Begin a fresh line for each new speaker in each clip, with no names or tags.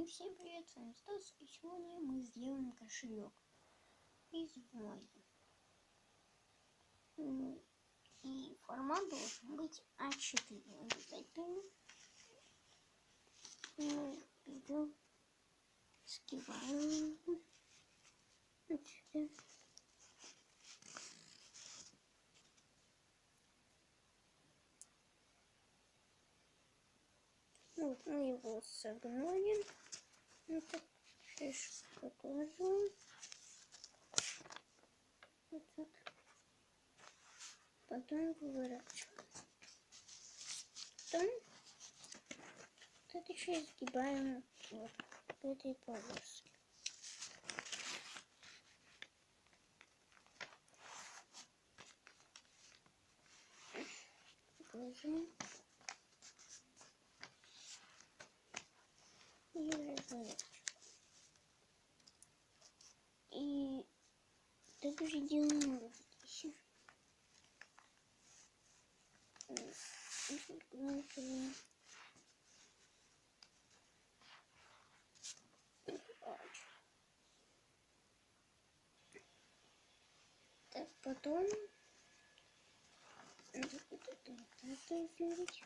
И всем привет, с вами Стас, и сегодня мы сделаем кошелек из бумаги. И формат должен быть А4 обязательно. Мы берем, скибаем отсюда. Вот мы его согнули. Это шишку тоже. Вот так. Потом выворачиваем. Потом тут еще изгибаем вот в этой полоске. Положим. И разворачиваем. И также делаем вот здесь. Так, потом надо вот это сделать.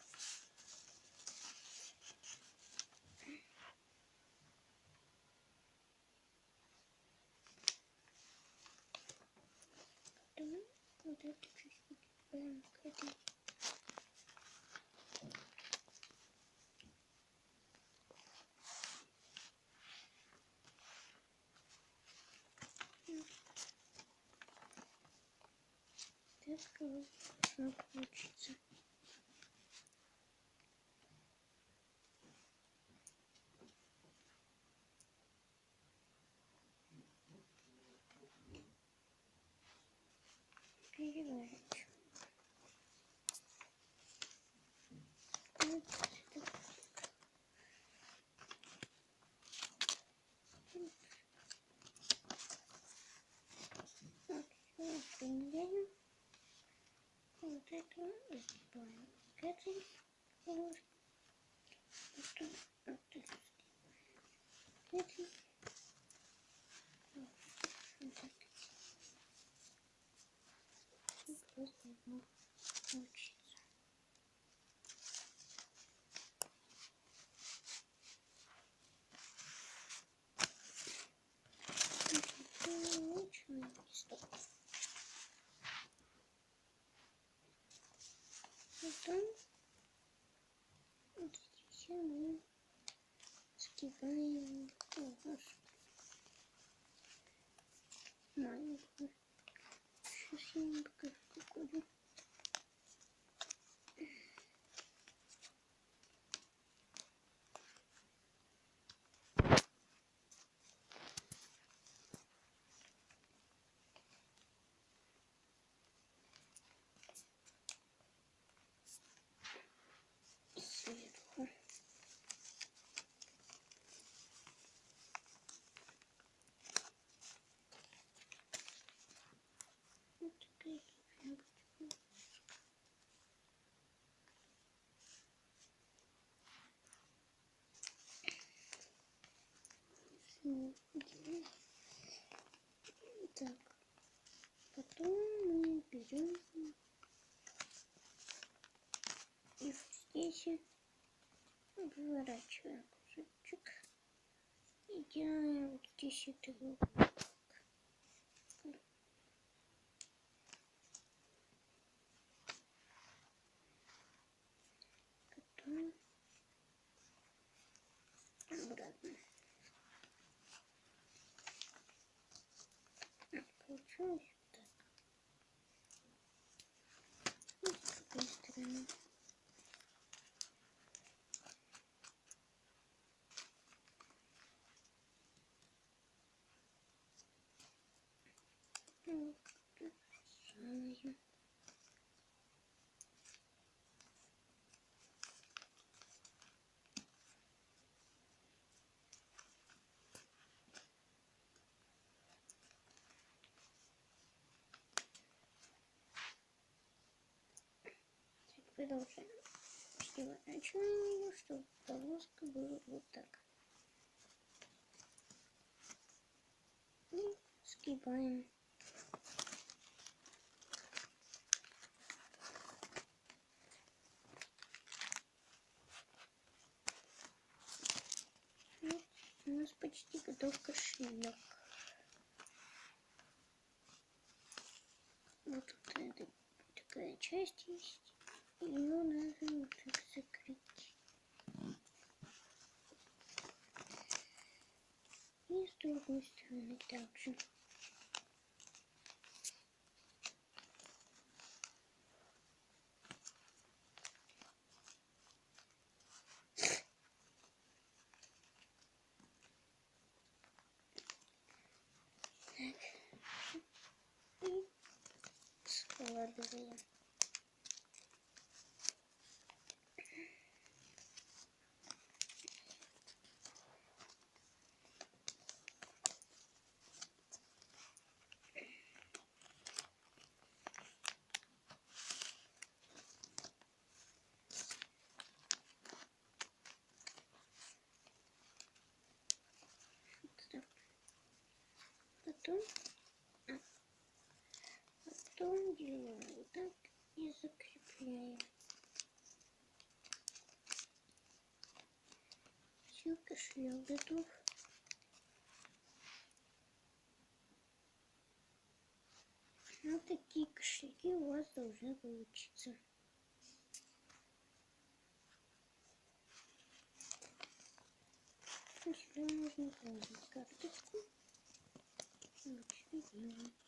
Потом вот это чуть-чуть прям к этой. Так должно получиться. Переворачиваем. Выпрямляем. Вот это изгибаем к этой полоске. Потом вот это изгибаем к этой. Вот так. И просто его получится. Ничего не стоит. Потом вот эти все мы скибаем полоску. Маленькую. Сейчас я вам покажу, какую. Сверху. Вот такая должна быть. Так, потом мы берем и здесь выворачиваем кусочек и делаем вот здесь это вот так. Потом обратно. Получилось так. И с другой стороны. Вот это самое. Продолжаем. Переворачиваем ее, чтобы полоска была вот так. Сгибаем. Вот, у нас почти готов кошелек. Вот тут эта такая часть есть. Ее надо вот так закрыть. И с другой стороны также. И складываем. Потом делаем вот так и закрепляем. Все, кошелек готов. Вот такие кошельки у вас должны получиться. Сюда можно положить карточку. Вот что делаем.